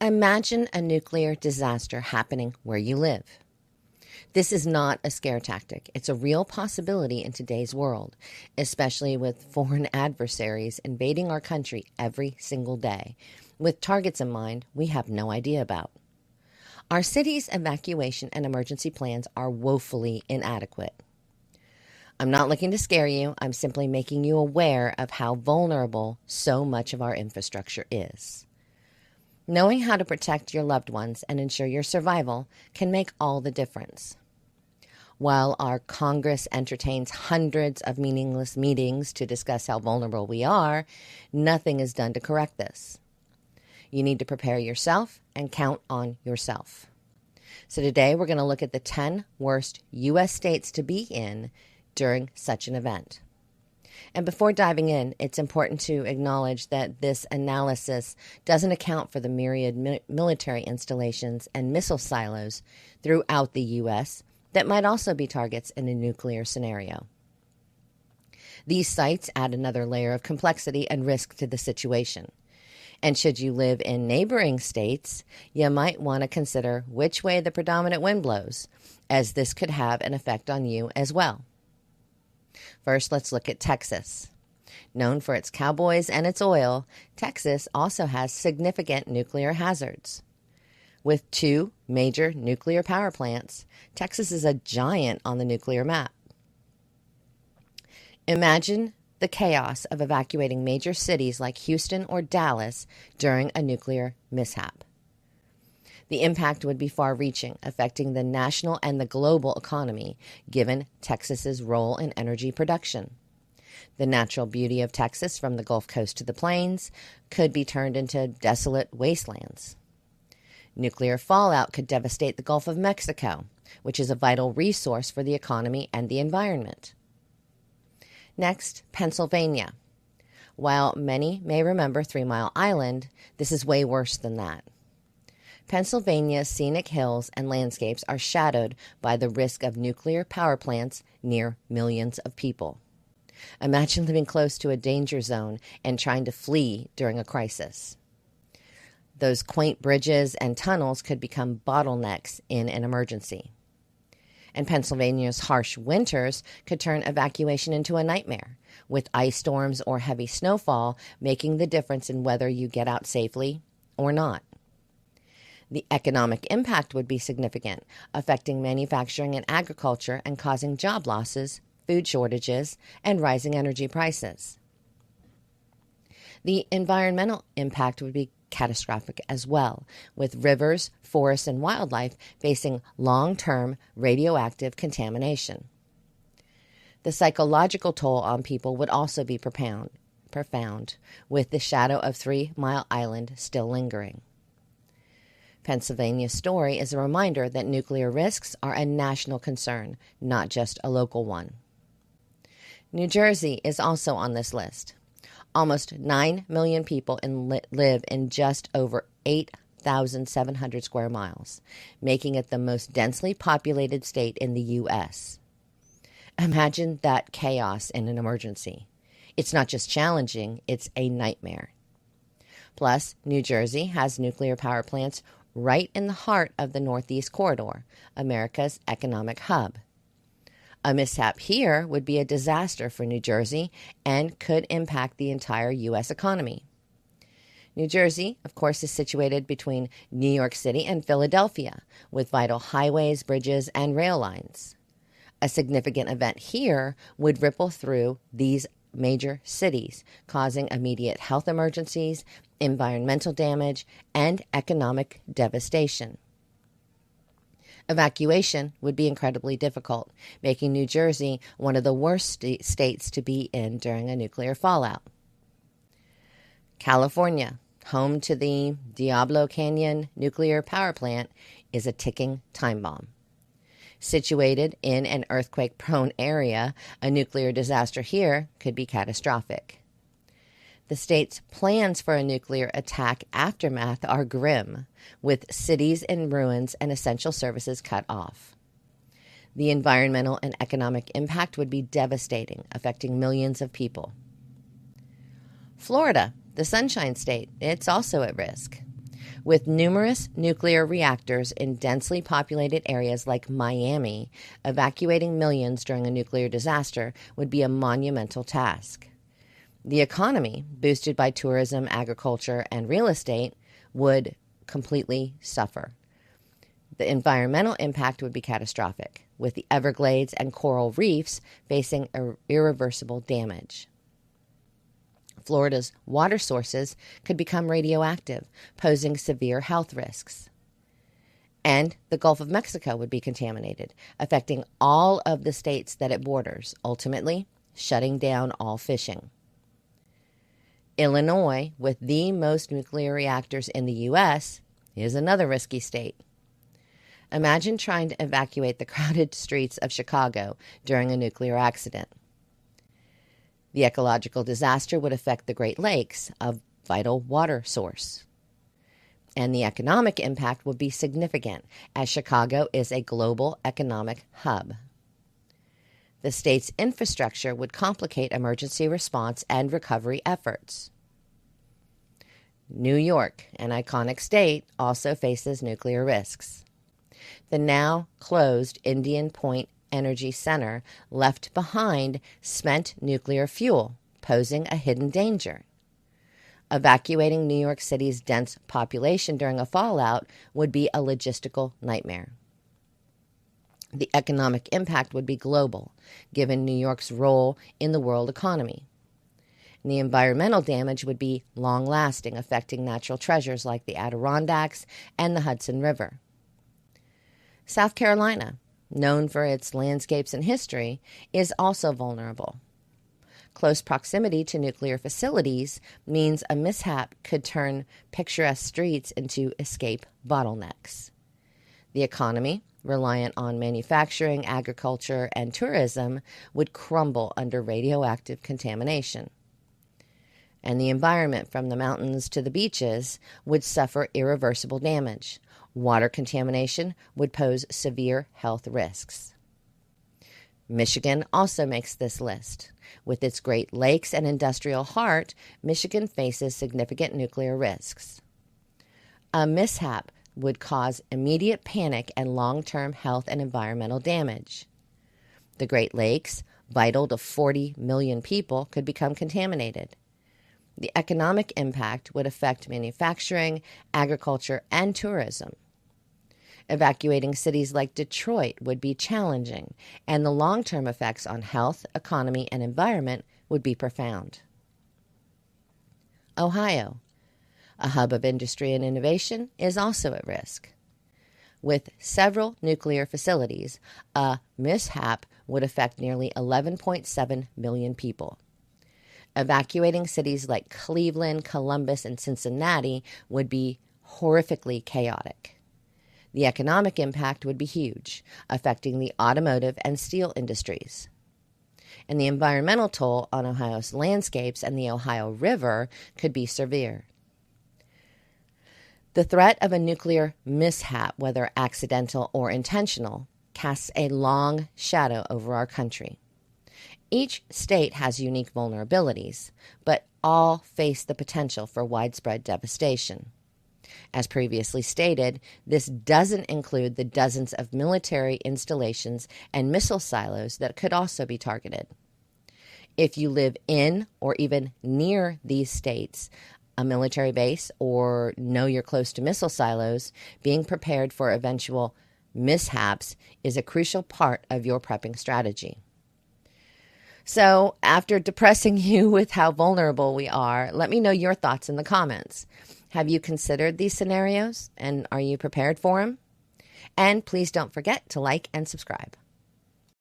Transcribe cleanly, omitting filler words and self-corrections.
Imagine a nuclear disaster happening where you live. This is not a scare tactic. It's a real possibility in today's world, especially with foreign adversaries invading our country every single day, with targets in mind we have no idea about. Our city's evacuation and emergency plans are woefully inadequate. I'm not looking to scare you. I'm simply making you aware of how vulnerable so much of our infrastructure is. Knowing how to protect your loved ones and ensure your survival can make all the difference. While our Congress entertains hundreds of meaningless meetings to discuss how vulnerable we are, nothing is done to correct this. You need to prepare yourself and count on yourself. So today we're going to look at the 10 worst U.S. states to be in during such an event. And before diving in, it's important to acknowledge that this analysis doesn't account for the myriad military installations and missile silos throughout the U.S. that might also be targets in a nuclear scenario. These sites add another layer of complexity and risk to the situation. And should you live in neighboring states, you might want to consider which way the predominant wind blows, as this could have an effect on you as well. First, let's look at Texas. Known for its cowboys and its oil, Texas also has significant nuclear hazards. With 2 major nuclear power plants, Texas is a giant on the nuclear map. Imagine the chaos of evacuating major cities like Houston or Dallas during a nuclear mishap. The impact would be far-reaching, affecting the national and the global economy, given Texas's role in energy production. The natural beauty of Texas, from the Gulf Coast to the plains, could be turned into desolate wastelands. Nuclear fallout could devastate the Gulf of Mexico, which is a vital resource for the economy and the environment. Next, Pennsylvania. While many may remember 3 Mile Island, this is way worse than that. Pennsylvania's scenic hills and landscapes are shadowed by the risk of nuclear power plants near millions of people. Imagine living close to a danger zone and trying to flee during a crisis. Those quaint bridges and tunnels could become bottlenecks in an emergency. And Pennsylvania's harsh winters could turn evacuation into a nightmare, with ice storms or heavy snowfall making the difference in whether you get out safely or not. The economic impact would be significant, affecting manufacturing and agriculture and causing job losses, food shortages, and rising energy prices. The environmental impact would be catastrophic as well, with rivers, forests, and wildlife facing long-term radioactive contamination. The psychological toll on people would also be profound, with the shadow of 3 Mile Island still lingering. Pennsylvania's story is a reminder that nuclear risks are a national concern, not just a local one. New Jersey is also on this list. Almost 9 million people live in just over 8,700 square miles, making it the most densely populated state in the U.S. Imagine that chaos in an emergency. It's not just challenging, it's a nightmare. Plus, New Jersey has nuclear power plants right in the heart of the Northeast Corridor, America's economic hub. A mishap here would be a disaster for New Jersey and could impact the entire U.S. economy. New Jersey, of course, is situated between New York City and Philadelphia, with vital highways, bridges, and rail lines. A significant event here would ripple through these major cities, causing immediate health emergencies, environmental damage, and economic devastation. Evacuation would be incredibly difficult, making New Jersey one of the worst states to be in during a nuclear fallout. California, home to the Diablo Canyon nuclear power plant, is a ticking time bomb. Situated in an earthquake-prone area, a nuclear disaster here could be catastrophic. The state's plans for a nuclear attack aftermath are grim, with cities in ruins and essential services cut off. The environmental and economic impact would be devastating, affecting millions of people. Florida, the Sunshine State, it's also at risk. With numerous nuclear reactors in densely populated areas like Miami, evacuating millions during a nuclear disaster would be a monumental task. The economy, boosted by tourism, agriculture, and real estate, would completely suffer. The environmental impact would be catastrophic, with the Everglades and coral reefs facing irreversible damage. Florida's water sources could become radioactive, posing severe health risks. And the Gulf of Mexico would be contaminated, affecting all of the states that it borders, ultimately shutting down all fishing. Illinois, with the most nuclear reactors in the U.S., is another risky state. Imagine trying to evacuate the crowded streets of Chicago during a nuclear accident. The ecological disaster would affect the Great Lakes, a vital water source. And the economic impact would be significant, as Chicago is a global economic hub. The state's infrastructure would complicate emergency response and recovery efforts. New York, an iconic state, also faces nuclear risks. The now closed Indian Point Energy Center left behind spent nuclear fuel, posing a hidden danger. Evacuating New York City's dense population during a fallout would be a logistical nightmare. The economic impact would be global, given New York's role in the world economy. And the environmental damage would be long-lasting, affecting natural treasures like the Adirondacks and the Hudson River. South Carolina, known for its landscapes and history, is also vulnerable. Close proximity to nuclear facilities means a mishap could turn picturesque streets into escape bottlenecks. The economy, reliant on manufacturing, agriculture, and tourism, would crumble under radioactive contamination. And the environment from the mountains to the beaches would suffer irreversible damage. Water contamination would pose severe health risks. Michigan also makes this list. With its Great Lakes and industrial heart, Michigan faces significant nuclear risks. A mishap would cause immediate panic and long-term health and environmental damage. The Great Lakes, vital to 40 million people, could become contaminated. The economic impact would affect manufacturing, agriculture, and tourism. Evacuating cities like Detroit would be challenging, and the long-term effects on health, economy, and environment would be profound. Ohio, a hub of industry and innovation, is also at risk. With several nuclear facilities, a mishap would affect nearly 11.7 million people. Evacuating cities like Cleveland, Columbus, and Cincinnati would be horrifically chaotic. The economic impact would be huge, affecting the automotive and steel industries. And the environmental toll on Ohio's landscapes and the Ohio River could be severe. The threat of a nuclear mishap, whether accidental or intentional, casts a long shadow over our country. Each state has unique vulnerabilities, but all face the potential for widespread devastation. As previously stated, this doesn't include the dozens of military installations and missile silos that could also be targeted. If you live in or even near these states, a military base, or know you're close to missile silos, being prepared for eventual mishaps is a crucial part of your prepping strategy. So, after depressing you with how vulnerable we are, let me know your thoughts in the comments. Have you considered these scenarios, and are you prepared for them? And please don't forget to like and subscribe.